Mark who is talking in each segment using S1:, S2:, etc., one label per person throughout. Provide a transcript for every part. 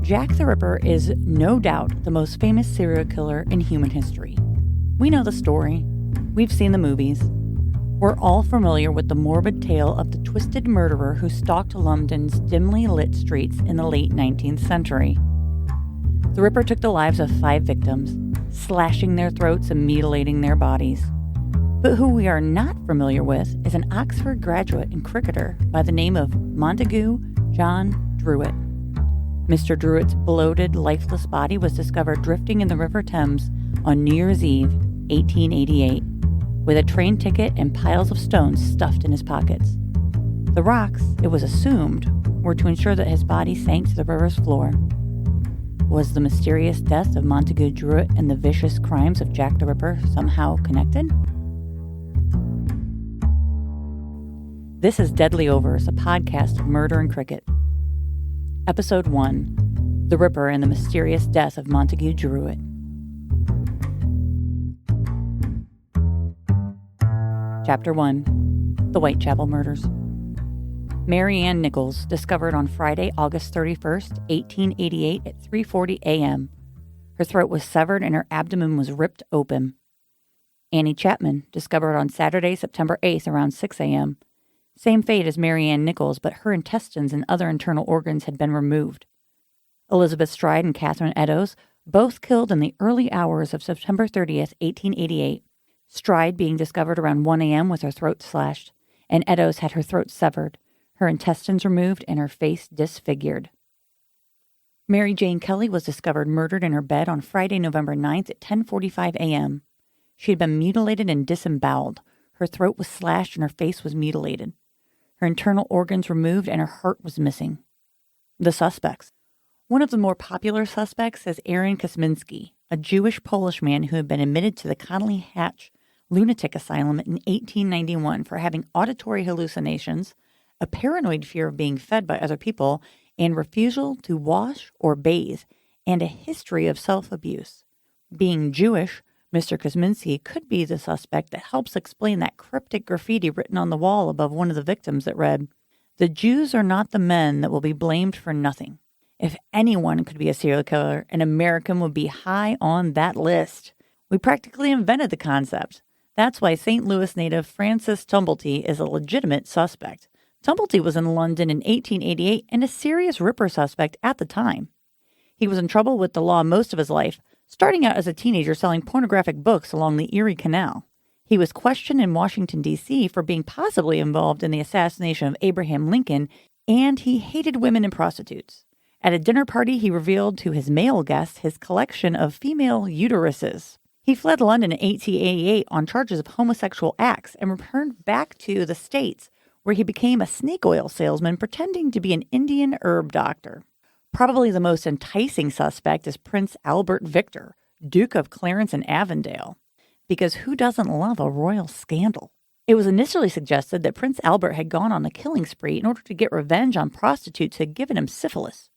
S1: Jack the Ripper is no doubt the most famous serial killer in human history. We know the story. We've seen the movies. We're all familiar with the morbid tale of the twisted murderer who stalked London's dimly lit streets in the late 19th century. The Ripper took the lives of 5 victims, slashing their throats and mutilating their bodies. But who we are not familiar with is an Oxford graduate and cricketer by the name of Montague John Druitt. Mr. Druitt's bloated, lifeless body was discovered drifting in the River Thames on New Year's Eve, 1888, with a train ticket and piles of stones stuffed in his pockets. The rocks, it was assumed, were to ensure that his body sank to the river's floor. Was the mysterious death of Montague Druitt and the vicious crimes of Jack the Ripper somehow connected? This is Deadly Overs, a podcast of murder and cricket. Episode 1, The Ripper and the Mysterious Death of Montague Druitt. Chapter 1, The Whitechapel Murders. Mary Ann Nichols, discovered on Friday, August 31st, 1888 at 3:40 a.m. Her throat was severed and her abdomen was ripped open. Annie Chapman, discovered on Saturday, September 8th around 6 a.m. Same fate as Mary Ann Nichols, but her intestines and other internal organs had been removed. Elizabeth Stride and Catherine Eddowes, both killed in the early hours of September 30th, 1888. Stride being discovered around 1 a.m. with her throat slashed, and Eddowes had her throat severed, her intestines removed, and her face disfigured. Mary Jane Kelly was discovered murdered in her bed on Friday, November 9th at 10:45 a.m. She had been mutilated and disemboweled. Her throat was slashed and her face was mutilated. Her internal organs removed and her heart was missing. The suspects. One of the more popular suspects is Aaron Kosminski, a Jewish-Polish man who had been admitted to the Connolly Hatch Lunatic Asylum in 1891 for having auditory hallucinations, a paranoid fear of being fed by other people, and refusal to wash or bathe, and a history of self-abuse. Being Jewish, Mr. Kosminski could be the suspect that helps explain that cryptic graffiti written on the wall above one of the victims that read, "The Jews are not the men that will be blamed for nothing. If anyone could be a serial killer, an American would be high on that list." We practically invented the concept. That's why St. Louis native Francis Tumblety is a legitimate suspect. Tumblety was in London in 1888 and a serious Ripper suspect at the time. He was in trouble with the law most of his life, starting out as a teenager selling pornographic books along the Erie Canal. He was questioned in Washington, D.C. for being possibly involved in the assassination of Abraham Lincoln, and he hated women and prostitutes. At a dinner party, he revealed to his male guests his collection of female uteruses. He fled London in 1888 on charges of homosexual acts and returned back to the States, where he became a snake oil salesman pretending to be an Indian herb doctor. Probably the most enticing suspect is Prince Albert Victor, Duke of Clarence and Avondale, because who doesn't love a royal scandal? It was initially suggested that Prince Albert had gone on a killing spree in order to get revenge on prostitutes who had given him syphilis.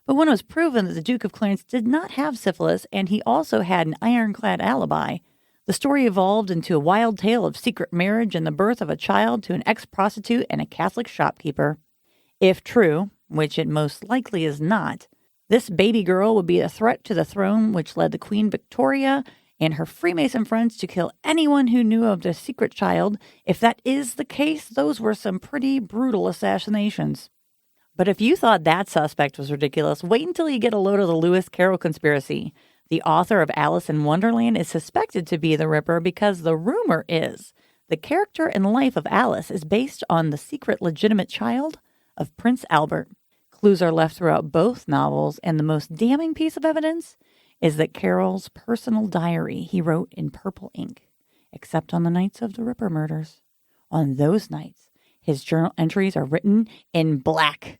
S1: But when it was proven that the Duke of Clarence did not have syphilis and he also had an ironclad alibi, the story evolved into a wild tale of secret marriage and the birth of a child to an ex-prostitute and a Catholic shopkeeper. If true, which it most likely is not, this baby girl would be a threat to the throne which led the Queen Victoria and her Freemason friends to kill anyone who knew of the secret child. If that is the case, those were some pretty brutal assassinations. But if you thought that suspect was ridiculous, wait until you get a load of the Lewis Carroll conspiracy. The author of Alice in Wonderland is suspected to be the Ripper because the rumor is the character and life of Alice is based on the secret legitimate child of Prince Albert. Clues are left throughout both novels, and the most damning piece of evidence is that Carroll's personal diary he wrote in purple ink, except on the nights of the Ripper murders. On those nights, his journal entries are written in black.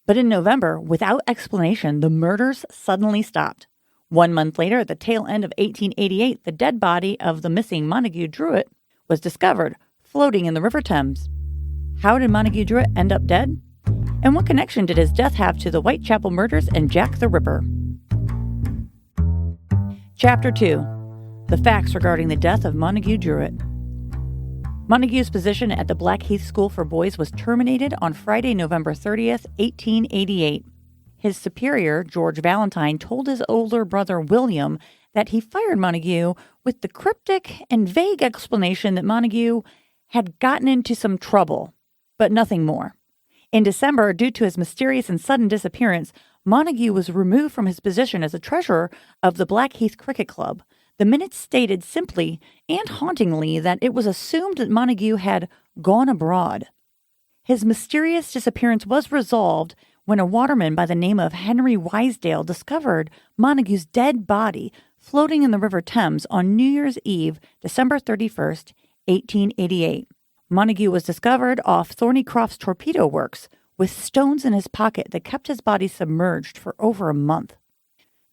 S1: But in November, without explanation, the murders suddenly stopped. 1 month later, at the tail end of 1888, the dead body of the missing Montague Druitt was discovered floating in the River Thames. How did Montague Druitt end up dead? And what connection did his death have to the Whitechapel murders and Jack the Ripper? Chapter 2. The facts regarding the death of Montague Druitt. Montague's position at the Blackheath School for Boys was terminated on Friday, November 30th, 1888. His superior, George Valentine, told his older brother William that he fired Montague with the cryptic and vague explanation that Montague had gotten into some trouble, but nothing more. In December, due to his mysterious and sudden disappearance, Montague was removed from his position as a treasurer of the Blackheath Cricket Club. The minutes stated simply and hauntingly that it was assumed that Montague had gone abroad. His mysterious disappearance was resolved when a waterman by the name of Henry Wisedale discovered Montague's dead body floating in the River Thames on New Year's Eve, December 31st, 1888. Montague was discovered off Thornycroft's torpedo works with stones in his pocket that kept his body submerged for over a month.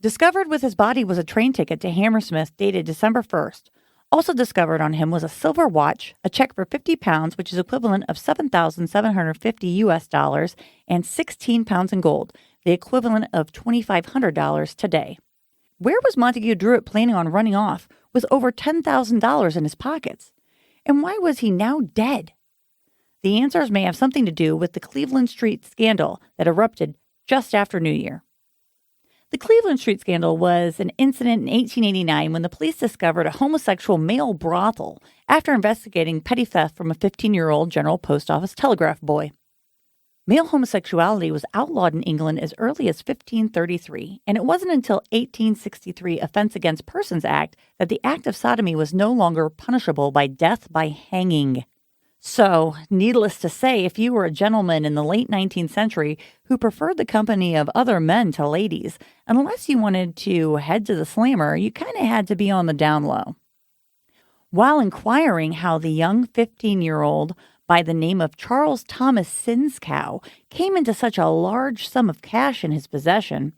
S1: Discovered with his body was a train ticket to Hammersmith dated December 1st. Also discovered on him was a silver watch, a check for £50, which is equivalent of $7,750 and 16 pounds in gold, the equivalent of $2,500 today. Where was Montague Druitt planning on running off with over $10,000 in his pockets? And why was he now dead? The answers may have something to do with the Cleveland Street scandal that erupted just after New Year. The Cleveland Street scandal was an incident in 1889 when the police discovered a homosexual male brothel after investigating petty theft from a 15-year-old General Post Office telegraph boy. Male homosexuality was outlawed in England as early as 1533, and it wasn't until 1863 Offense Against Persons Act that the act of sodomy was no longer punishable by death by hanging. So, needless to say, if you were a gentleman in the late 19th century who preferred the company of other men to ladies, unless you wanted to head to the slammer, you kind of had to be on the down low. While inquiring how the young 15-year-old by the name of Charles Thomas Sinscow came into such a large sum of cash in his possession,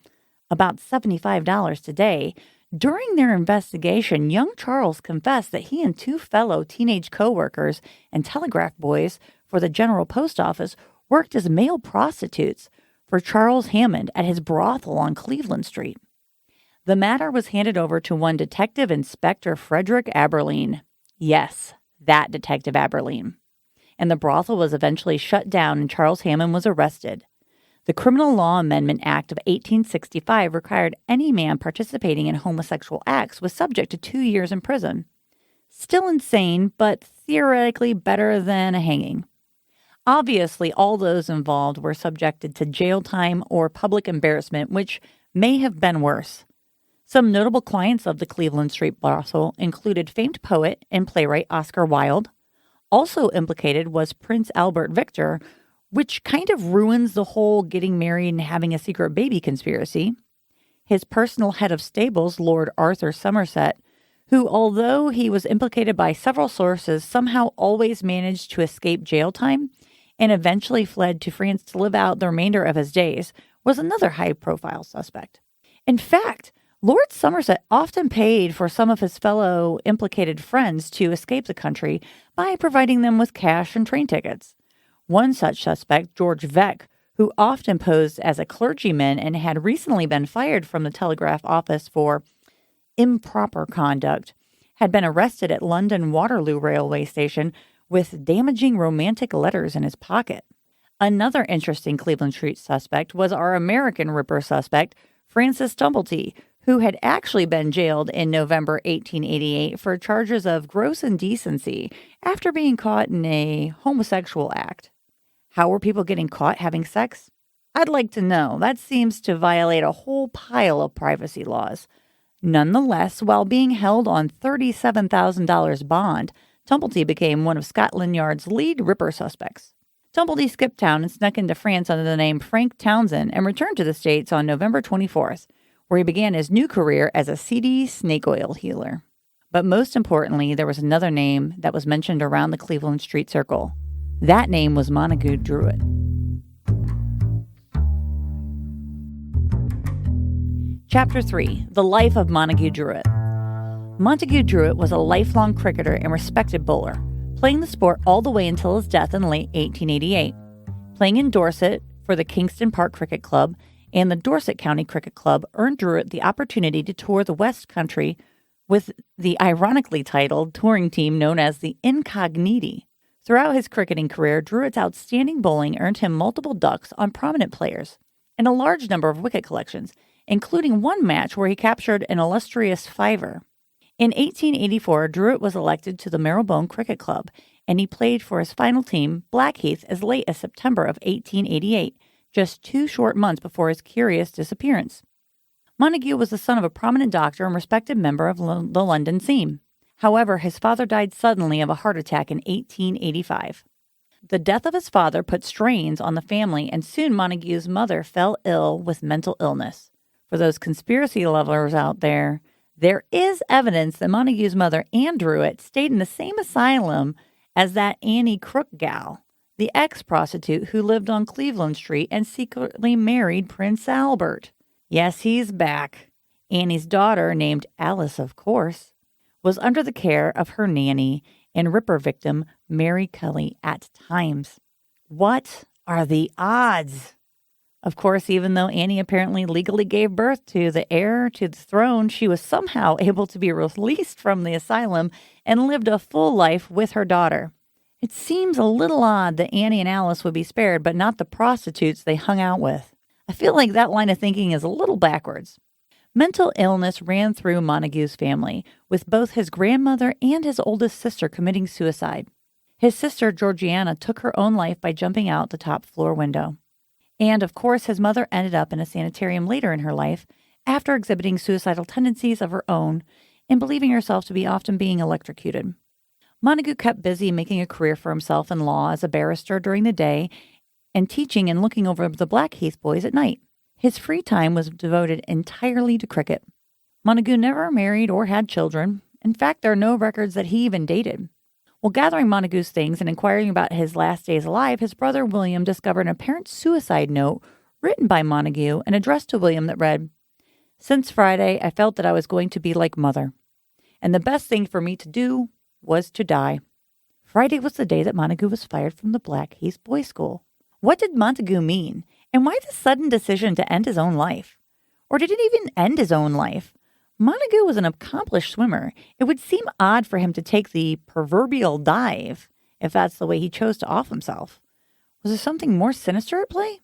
S1: about $75 today, during their investigation, young Charles confessed that he and two fellow teenage co-workers and telegraph boys for the General Post Office worked as male prostitutes for Charles Hammond at his brothel on Cleveland Street. The matter was handed over to one Detective Inspector Frederick Aberline. Yes, that Detective Aberline. And the brothel was eventually shut down and Charles Hammond was arrested. The Criminal Law Amendment Act of 1865 required any man participating in homosexual acts was subject to 2 years in prison. Still insane, but theoretically better than a hanging. Obviously, all those involved were subjected to jail time or public embarrassment, which may have been worse. Some notable clients of the Cleveland Street brothel included famed poet and playwright Oscar Wilde. Also implicated was Prince Albert Victor, which kind of ruins the whole getting married and having a secret baby conspiracy. His personal head of stables, Lord Arthur Somerset, who, although he was implicated by several sources, somehow always managed to escape jail time and eventually fled to France to live out the remainder of his days, was another high-profile suspect. In fact, Lord Somerset often paid for some of his fellow implicated friends to escape the country by providing them with cash and train tickets. One such suspect, George Veck, who often posed as a clergyman and had recently been fired from the telegraph office for improper conduct, had been arrested at London Waterloo railway station with damaging romantic letters in his pocket. Another interesting Cleveland Street suspect was our American Ripper suspect, Francis Tumblety, who had actually been jailed in November 1888 for charges of gross indecency after being caught in a homosexual act. How were people getting caught having sex? I'd like to know. That seems to violate a whole pile of privacy laws. Nonetheless, while being held on $37,000 bond, Tumblety became one of Scotland Yard's lead Ripper suspects. Tumblety skipped town and snuck into France under the name Frank Townsend and returned to the States on November 24th, where he began his new career as a seedy snake oil healer. But most importantly, there was another name that was mentioned around the Cleveland Street Circle. That name was Montague Druitt. Chapter 3. The Life of Montague Druitt. Montague Druitt was a lifelong cricketer and respected bowler, playing the sport all the way until his death in late 1888. Playing in Dorset for the Kingston Park Cricket Club and the Dorset County Cricket Club earned Druitt the opportunity to tour the West Country with the ironically titled touring team known as the Incogniti. Throughout his cricketing career, Druitt's outstanding bowling earned him multiple ducks on prominent players. and a large number of wicket collections, including one match where he captured an illustrious fiver. In 1884, Druitt was elected to the Marylebone Cricket Club, and he played for his final team, Blackheath, as late as September of 1888, just 2 short months before his curious disappearance. Montague was the son of a prominent doctor and respected member of the London scene. However, his father died suddenly of a heart attack in 1885. The death of his father put strains on the family, and soon Montague's mother fell ill with mental illness. For those conspiracy lovers out there is evidence that Montague's mother, Anne Druitt, stayed in the same asylum as that Annie Crook gal, the ex-prostitute who lived on Cleveland Street and secretly married Prince Albert. Yes, he's back. Annie's daughter, named Alice, of course, was under the care of her nanny and Ripper victim Mary Kelly at times. What are the odds? Of course, even though Annie apparently legally gave birth to the heir to the throne, she was somehow able to be released from the asylum and lived a full life with her daughter. It seems a little odd that Annie and Alice would be spared, but not the prostitutes they hung out with. I feel like that line of thinking is a little backwards. Mental illness ran through Montague's family, with both his grandmother and his oldest sister committing suicide. His sister, Georgiana, took her own life by jumping out the top floor window. And, of course, his mother ended up in a sanitarium later in her life after exhibiting suicidal tendencies of her own and believing herself to be often being electrocuted. Montague kept busy making a career for himself in law as a barrister during the day and teaching and looking over the Blackheath boys at night. His free time was devoted entirely to cricket. Montague never married or had children. In fact, there are no records that he even dated. While gathering Montague's things and inquiring about his last days alive, his brother William discovered an apparent suicide note written by Montague and addressed to William that read, "Since Friday, I felt that I was going to be like Mother, and the best thing for me to do was to die." Friday was the day that Montague was fired from the Blackheath Boys' School. What did Montague mean? And why the sudden decision to end his own life? Or did it even end his own life? Montague was an accomplished swimmer. It would seem odd for him to take the proverbial dive, if that's the way he chose to off himself. Was there something more sinister at play?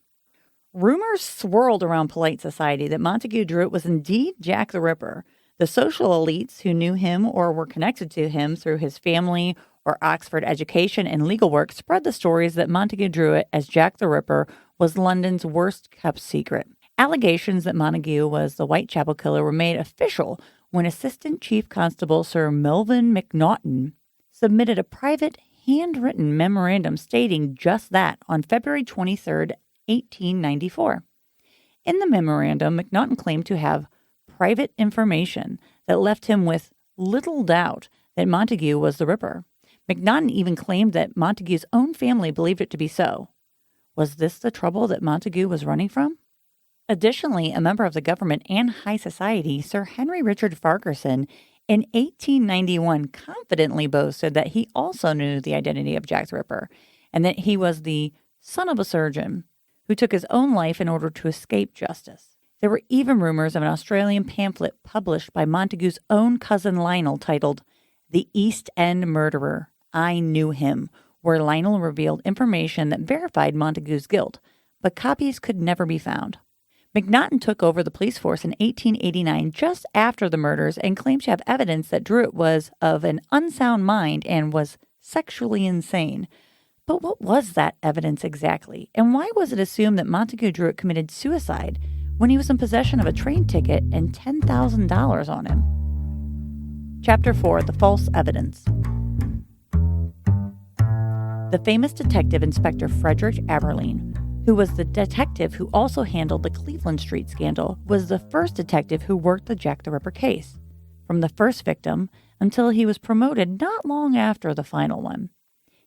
S1: Rumors swirled around polite society that Montague Druitt was indeed Jack the Ripper. The social elites who knew him or were connected to him through his family or Oxford education and legal work spread the stories that Montague Druitt as Jack the Ripper was London's worst-kept secret. Allegations that Montague was the Whitechapel killer were made official when Assistant Chief Constable Sir Melvin Macnaghten submitted a private, handwritten memorandum stating just that on February 23, 1894. In the memorandum, Macnaghten claimed to have private information that left him with little doubt that Montague was the Ripper. Macnaghten even claimed that Montague's own family believed it to be so. Was this the trouble that Montague was running from? Additionally, a member of the government and high society, Sir Henry Richard Farquharson, in 1891 confidently boasted that he also knew the identity of Jack the Ripper and that he was the son of a surgeon who took his own life in order to escape justice. There were even rumors of an Australian pamphlet published by Montague's own cousin Lionel titled The East End Murderer, I Knew Him, where Lionel revealed information that verified Montague's guilt, but copies could never be found. Macnaghten took over the police force in 1889 just after the murders and claimed to have evidence that Druitt was of an unsound mind and was sexually insane. But what was that evidence exactly? And why was it assumed that Montague Druitt committed suicide when he was in possession of a train ticket and $10,000 on him? Chapter 4, The False Evidence. The famous detective Inspector Frederick Aberline, who was the detective who also handled the Cleveland Street scandal, was the first detective who worked the Jack the Ripper case, from the first victim until he was promoted not long after the final one.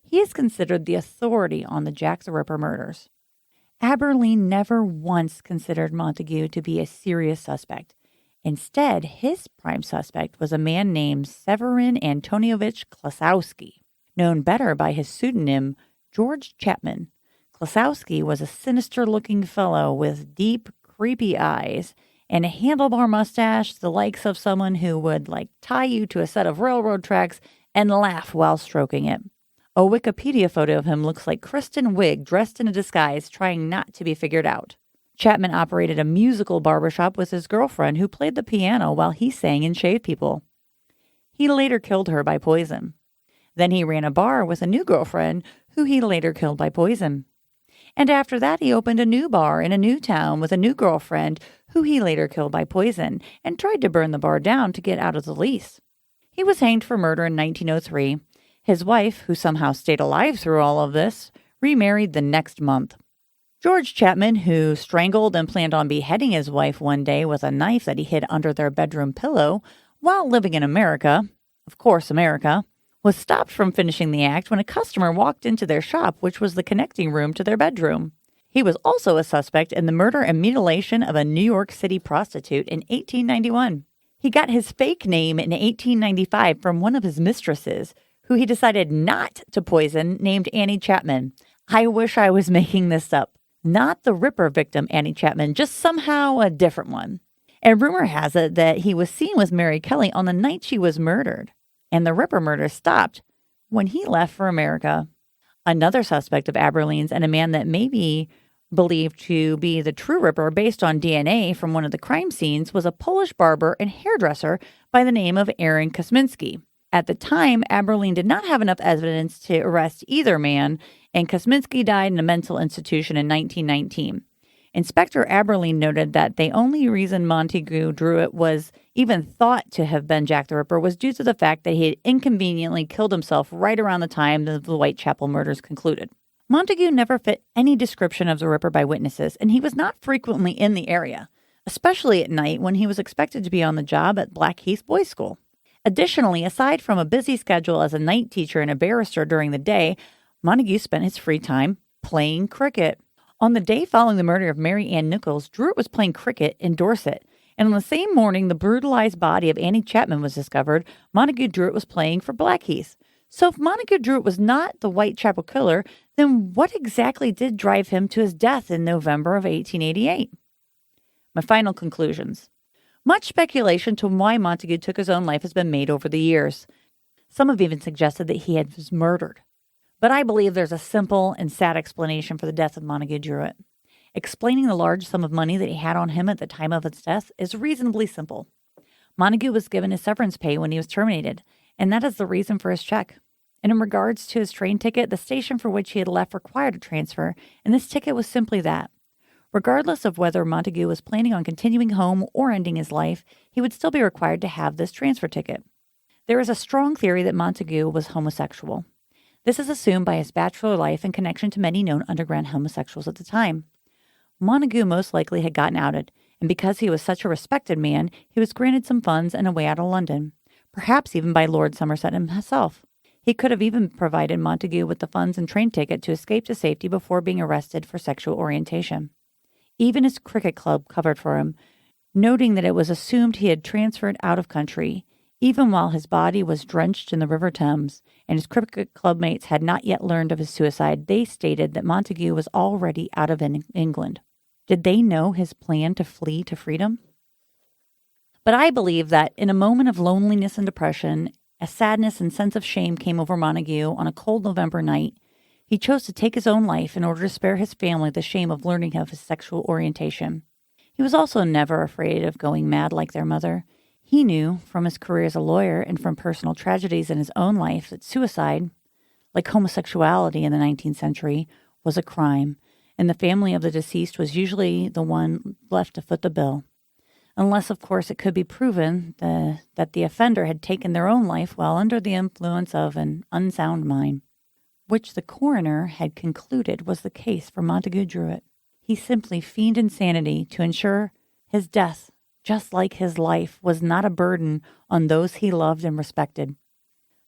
S1: He is considered the authority on the Jack the Ripper murders. Aberline never once considered Montague to be a serious suspect. Instead, his prime suspect was a man named Severin Antoniovich Klasowski, known better by his pseudonym George Chapman. Klasowski was a sinister-looking fellow with deep, creepy eyes and a handlebar mustache, the likes of someone who would, tie you to a set of railroad tracks and laugh while stroking it. A Wikipedia photo of him looks like Kristen Wiig dressed in a disguise, trying not to be figured out. Chapman operated a musical barbershop with his girlfriend who played the piano while he sang and shaved people. He later killed her by poison. Then he ran a bar with a new girlfriend who he later killed by poison. And after that, he opened a new bar in a new town with a new girlfriend who he later killed by poison and tried to burn the bar down to get out of the lease. He was hanged for murder in 1903. His wife, who somehow stayed alive through all of this, remarried the next month. George Chapman, who strangled and planned on beheading his wife one day with a knife that he hid under their bedroom pillow while living in America, of course America, was stopped from finishing the act when a customer walked into their shop, which was the connecting room to their bedroom. He was also a suspect in the murder and mutilation of a New York City prostitute in 1891. He got his fake name in 1895 from one of his mistresses, who he decided not to poison, named Annie Chapman. I wish I was making this up. Not the Ripper victim, Annie Chapman, just somehow a different one. And rumor has it that he was seen with Mary Kelly on the night she was murdered. And the Ripper murder stopped when he left for America. Another suspect of Aberlene's, and a man that may be believed to be the true Ripper based on DNA from one of the crime scenes, was a Polish barber and hairdresser by the name of Aaron Kosminski. At the time, Aberlene did not have enough evidence to arrest either man, and Kosminski died in a mental institution in 1919. Inspector Aberlene noted that the only reason Montague Druitt was even thought to have been Jack the Ripper was due to the fact that he had inconveniently killed himself right around the time that the Whitechapel murders concluded. Montague never fit any description of the Ripper by witnesses, and he was not frequently in the area, especially at night when he was expected to be on the job at Blackheath Boys' School. Additionally, aside from a busy schedule as a night teacher and a barrister during the day, Montague spent his free time playing cricket. On the day following the murder of Mary Ann Nichols, Druitt was playing cricket in Dorset. And on the same morning the brutalized body of Annie Chapman was discovered, Montague Druitt was playing for Blackheath. So if Montague Druitt was not the Whitechapel killer, then what exactly did drive him to his death in November of 1888? My final conclusions. Much speculation to why Montague took his own life has been made over the years. Some have even suggested that he was murdered. But I believe there's a simple and sad explanation for the death of Montague Druitt. Explaining the large sum of money that he had on him at the time of his death is reasonably simple. Montague was given his severance pay when he was terminated, and that is the reason for his check. And in regards to his train ticket, the station for which he had left required a transfer, and this ticket was simply that. Regardless of whether Montague was planning on continuing home or ending his life, he would still be required to have this transfer ticket. There is a strong theory that Montague was homosexual. This is assumed by his bachelor life in connection to many known underground homosexuals at the time. Montague most likely had gotten outed, and because he was such a respected man, he was granted some funds and a way out of London, perhaps even by Lord Somerset himself. He could have even provided Montague with the funds and train ticket to escape to safety before being arrested for sexual orientation. Even his cricket club covered for him, noting that it was assumed he had transferred out of country, even while his body was drenched in the River Thames, and his cricket club mates had not yet learned of his suicide. They stated that Montague was already out of England. Did they know his plan to flee to freedom? But I believe that in a moment of loneliness and depression, a sadness and sense of shame came over Montague on a cold November night. He chose to take his own life in order to spare his family the shame of learning of his sexual orientation. He was also never afraid of going mad like their mother. He knew, from his career as a lawyer and from personal tragedies in his own life, that suicide, like homosexuality in the 19th century, was a crime, and the family of the deceased was usually the one left to foot the bill. Unless, of course, it could be proven that the offender had taken their own life while under the influence of an unsound mind, which the coroner had concluded was the case for Montague Druitt. He simply feigned insanity to ensure his death, just like his life, was not a burden on those he loved and respected.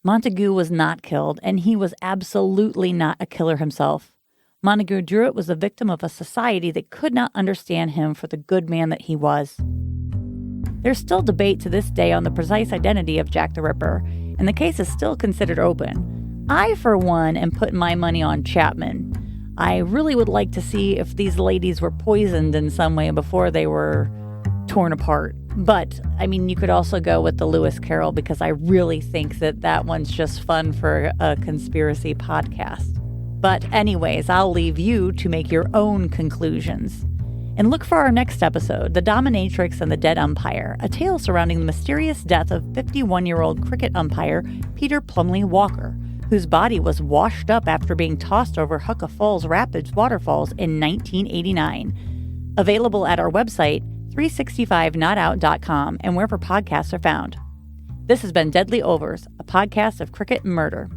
S1: Montague was not killed, and he was absolutely not a killer himself. Montague Druitt was the victim of a society that could not understand him for the good man that he was. There's still debate to this day on the precise identity of Jack the Ripper, and the case is still considered open. I, for one, am putting my money on Chapman. I really would like to see if these ladies were poisoned in some way before they were torn apart. But, I mean, you could also go with the Lewis Carroll because I really think that one's just fun for a conspiracy podcast. But anyways, I'll leave you to make your own conclusions. And look for our next episode, The Dominatrix and the Dead Umpire, a tale surrounding the mysterious death of 51-year-old cricket umpire Peter Plumley Walker, whose body was washed up after being tossed over Hucka Falls Rapids waterfalls in 1989. Available at our website, 365notout.com, and wherever podcasts are found. This has been Deadly Overs, a podcast of cricket and murder.